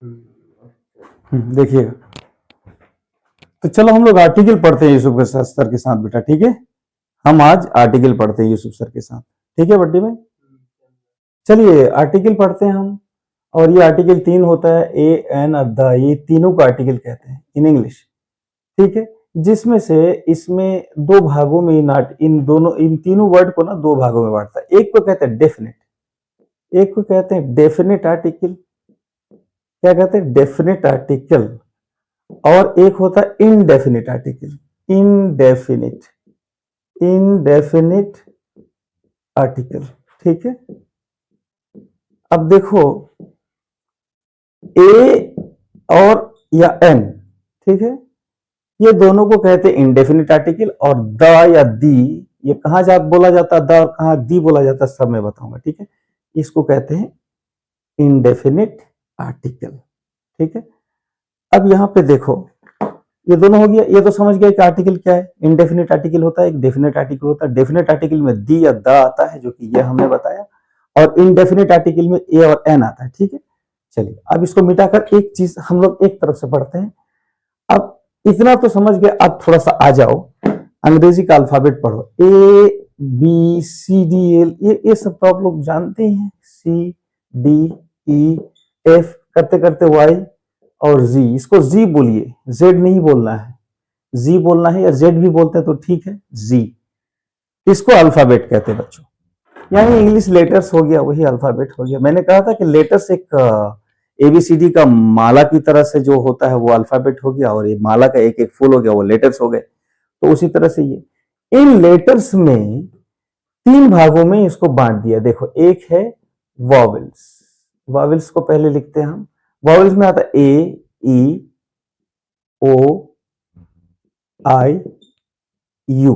देखिएगा, तो चलो हम लोग आर्टिकल पढ़ते हैं यूसुफ के साथ सर के साथ बेटा, ठीक है। हम आज आर्टिकल पढ़ते हैं यूसुफ सर के साथ, ठीक है बड्डी भाई। चलिए आर्टिकल पढ़ते हैं हम। और ये आर्टिकल 3 होता है, ए एन द, ये तीनों को आर्टिकल कहते हैं इन इंग्लिश, ठीक है। जिसमें से इसमें दो भागों में इन तीनों वर्ड को ना दो भागों में बांटता है। एक को कहते हैं डेफिनेट, एक को कहते हैं डेफिनेट आर्टिकल, क्या कहते हैं डेफिनेट आर्टिकल, और एक होता है indefinite article, indefinite, indefinite article, ठीक है। अब देखो ए और या एन, ठीक है, ये दोनों को कहते हैं इंडेफिनिट आर्टिकल। और द या दी, ये कहां जा बोला जाता है द और कहां दी बोला जाता है, सब मैं बताऊंगा, ठीक है। इसको कहते हैं इंडेफिनिट आर्टिकल, ठीक है। अब यहां पे देखो, ये दोनों हो गया, ये तो समझ गया कि आर्टिकल क्या है। इंडेफिनिट आर्टिकल होता है, एक डेफिनेट आर्टिकल होता है। डेफिनेट आर्टिकल में दी या द आता है, जो कि ये हमने बताया, और इनडेफिनिट आर्टिकल में ए और एन आता है, ठीक है। चलिए अब इसको मिटाकर एक चीज हम लोग एक तरफ से पढ़ते हैं। अब इतना तो समझ गए, अब थोड़ा सा आ जाओ, अंग्रेजी का अल्फाबेट पढ़ो। A B C D L, ये सब तो आप लोग जानते ही हैं। सी डी ई एफ करते करते वाई और जी, इसको जी बोलिए, जेड नहीं बोलना है, जी बोलना है, या जेड भी बोलते हैं तो ठीक है, जी। इसको अल्फाबेट कहते हैं बच्चों, यानी इंग्लिश लेटर्स हो गया, वही अल्फाबेट हो गया। मैंने कहा था कि लेटर्स एक एबीसीडी का माला की तरह से जो होता है वो अल्फाबेट हो गया, और ये माला का एक एक फूल हो गया, वो लेटर्स हो गए। तो उसी तरह से ये इन लेटर्स में तीन भागों में इसको बांट दिया। देखो, एक है वॉवेल्स, वॉवेल्स को पहले लिखते हैं हम। वॉवेल्स में आता है ए, ई, ओ, आई, यू,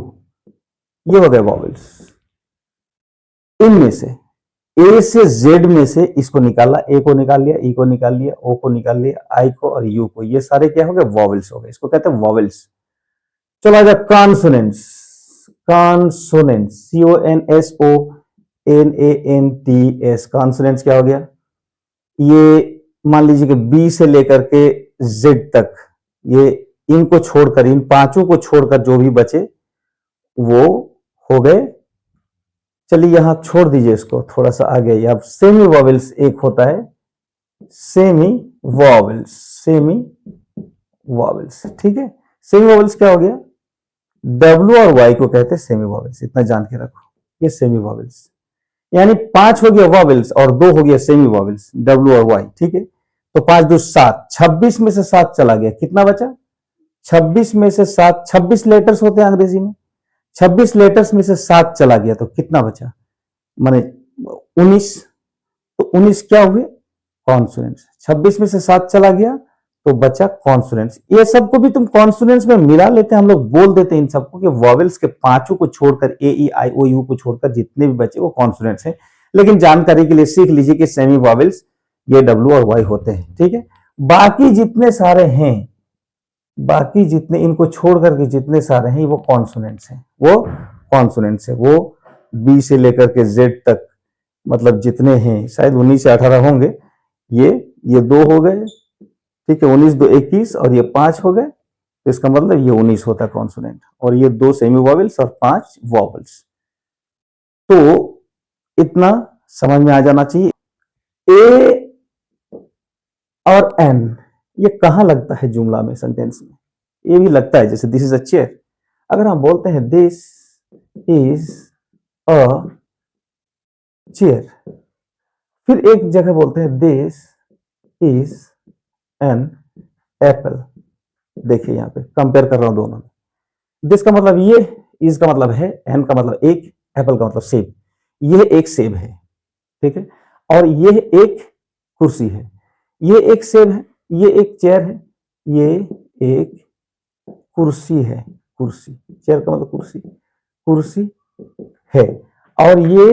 ये हो गए वॉवेल्स। इनमें से ए से जेड में से इसको निकाला, ए को निकाल लिया, ई को निकाल लिया, ओ को निकाल लिया, आई को और यू को, ये सारे क्या हो गए वॉवेल्स हो गए, इसको कहते हैं वॉवेल्स। चलो आ जाए consonants, consonants, C O N S O N A N T S, consonants क्या हो गया, ये मान लीजिए कि बी से लेकर के जेड तक, ये इनको छोड़कर, इन पांचों को छोड़कर जो भी बचे वो हो गए। चलिए यहां छोड़ दीजिए इसको, थोड़ा सा आगे। अब सेमी वॉवेल्स एक होता है, सेमी वॉवेल्स, सेमी वॉवेल्स, ठीक है। सेमी वॉवेल्स क्या हो गया, डब्ल्यू और वाई को कहते हैं सेमी वॉवेल्स, इतना जान के रखो, ये सेमी वॉवेल्स। यानी 5 हो गया वॉवेल्स और 2 हो गया सेमी वॉवेल्स, डब्ल्यू और वाई, ठीक है। तो 5 2 7, 26 में से 7 चला गया, कितना बचा, 26 में से 7, 26 लेटर्स होते हैं अंग्रेजी में, 26 लेटर्स में से 7 चला गया तो कितना बचा, माने 19। तो 19 क्या हुए, कॉन्सोनेंट्स। 26 में से 7 चला गया तो बचा कॉन्सोनेंट्स। ये सबको भी तुम कॉन्सोनेंट्स में मिला लेते हैं, हम लोग बोल देते हैं इन सबको कि वॉवेल्स के पांचों को छोड़कर, ए ई आई ओ यू को छोड़कर जितने भी बचे वो कॉन्सोनेंट्स हैं। लेकिन जानकारी के लिए सीख लीजिए कि सेमी वॉवेल्स ये डब्ल्यू और वाई होते हैं, ठीक है। बाकी जितने सारे हैं, बाकी जितने इनको छोड़ करके जितने सारे हैं वो कॉन्सोनेंट्स हैं, वो कॉन्सोनेंट्स है। वो बी से लेकर के जेड तक, मतलब जितने हैं शायद 19 से 18 होंगे, ये 2 हो गए, ठीक है, 19 2 21, और ये 5 हो गए, तो इसका मतलब ये 19 होता है कॉन्सोनेंट। और ये 2 सेमी वॉवेल्स और 5 वॉवेल्स। तो इतना समझ में आ जाना चाहिए। ए और एन ये कहां लगता है जुमला में, सेंटेंस में, ये भी लगता है। जैसे दिस इज अ चेयर, अगर हम बोलते हैं दिस इज अ चेयर, फिर एक जगह बोलते हैं दिस इज एन एप्पल। देखिए यहां पे कंपेयर कर रहा हूं दोनों में। दिस का मतलब ये, इज का मतलब है, एन का मतलब एक, एप्पल का मतलब सेब। ये एक सेब है, ठीक है, और ये एक कुर्सी है। ये एक सेब है, ये एक चेयर है, ये एक कुर्सी है, कुर्सी, चेयर का मतलब कुर्सी, कुर्सी है। और ये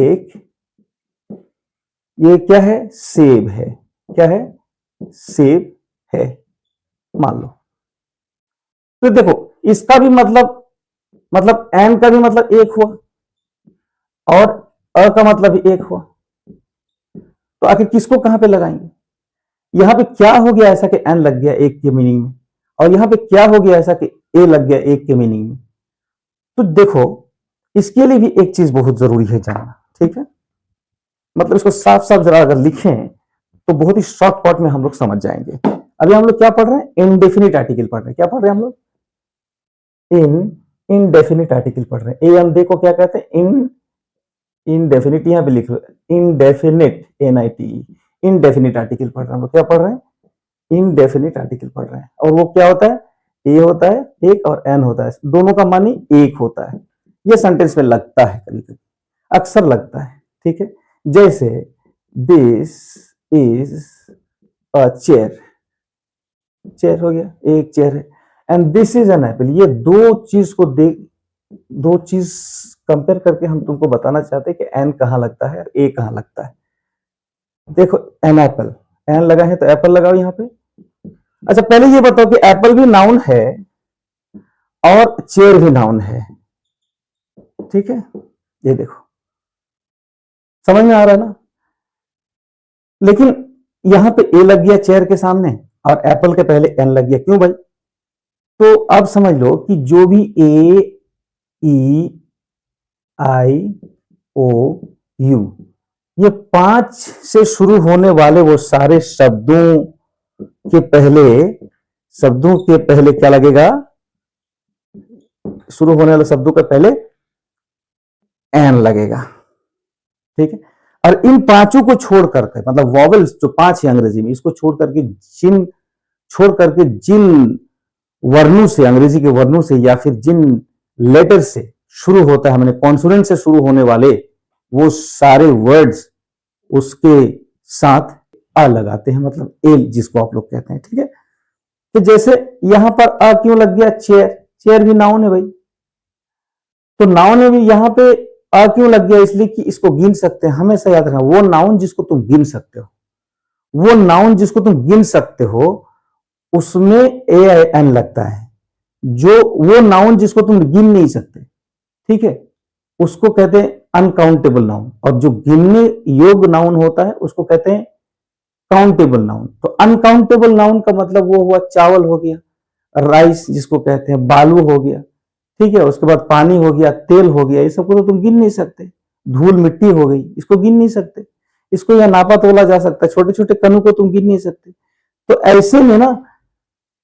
एक, ये क्या है, सेब है, क्या है, सेब है, मान लो। तो देखो इसका भी मतलब एन का भी मतलब एक हुआ, और अ का मतलब एक हुआ। तो आखिर किसको कहां पे लगाएंगे? यहां पे क्या हो गया ऐसा कि एन लग गया एक के मीनिंग में, और यहां पे क्या हो गया ऐसा कि ए लग गया एक के मीनिंग में? तो देखो, इसके लिए भी एक चीज बहुत जरूरी है जानना, ठीक है? मतलब इसको साफ साफ जरा अगर लिखें तो बहुत ही शॉर्ट कट में हम लोग समझ जाएंगे। अभी हम लोग क्या पढ़ रहे हैं? इनडेफिनिट आर्टिकल पढ़ रहे हैं। क्या पढ़ रहे हैं हम लोग? इनडेफिनिट आर्टिकल पढ़ रहे हैं। ए एन देखो क्या कहते हैं? इनडेफिनिट, यहां पे लिख लो इनडेफिनिट, NIT, इनडेफिनिट आर्टिकल पढ़ रहे हैं हम लोग। क्या पढ़ रहे हैं? इनडेफिनिट आर्टिकल पढ़ रहे हैं। और वो क्या होता है? ए होता है एक और एन होता है, दोनों का मानी एक होता है। ये सेंटेंस में लगता है, कभी कभी अक्सर लगता है, ठीक है? जैसे this is a chair, chair हो गया, एक चेयर है। And this is an apple. ये दो चीज को देख, दो चीज कंपेयर करके हम तुमको बताना चाहते हैं कि एन कहां लगता है और ए कहां लगता है। देखो, एन एप्पल, एन लगा है तो एप्पल लगाओ यहां पे। अच्छा, पहले ये बताओ कि एप्पल भी नाउन है और चेयर भी नाउन है, ठीक है? ये देखो, समझ में आ रहा है ना? लेकिन यहां पे ए लग गया चेयर के सामने और एप्पल के पहले एन लग गया, क्यों भाई? तो अब समझ लो कि जो भी ए, ई, आई, ओ, यू, ये 5 से शुरू होने वाले वो सारे शब्दों के पहले क्या लगेगा? शुरू होने वाले शब्दों के पहले एन लगेगा, ठीक है? और इन पांचों को छोड़ करके, मतलब वॉवेल्स जो 5 है अंग्रेजी में, इसको छोड़ करके जिन वर्णों से, अंग्रेजी के वर्णों से या फिर जिन लेटर से शुरू होता है, मैंने कॉन्सोनेंट से शुरू होने वाले वो सारे वर्ड्स उसके साथ अ लगाते हैं, मतलब एल जिसको आप लोग कहते हैं, ठीक है? तो जैसे यहां पर अ क्यों लग गया? चेयर, चेयर भी नाउन है भाई। तो नाउन में भी यहां पे अ क्यों लग गया? इसलिए कि इसको गिन सकते हैं। हमेशा याद रखना, वो नाउन जिसको तुम गिन सकते हो, वो नाउन जिसको तुम गिन सकते हो उसमें ए एन लगता है। जो वो नाउन जिसको तुम गिन नहीं सकते, ठीक है, उसको कहते हैं अनकाउंटेबल नाउन। और जो गिनने योग्य नाउन होता है उसको कहते हैं काउंटेबल नाउन। तो अनकाउंटेबल नाउन का मतलब वो हुआ चावल हो गया, राइस जिसको कहते हैं, बालू हो गया, ठीक है, उसके बाद पानी हो गया, तेल हो गया, ये सबको तो तुम गिन नहीं सकते। धूल मिट्टी हो गई, इसको गिन नहीं सकते। इसको यह नापा तोला जा सकता है, छोटे छोटे कणों को तुम गिन नहीं सकते। तो ऐसे में ना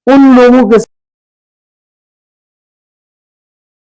उन लोगों के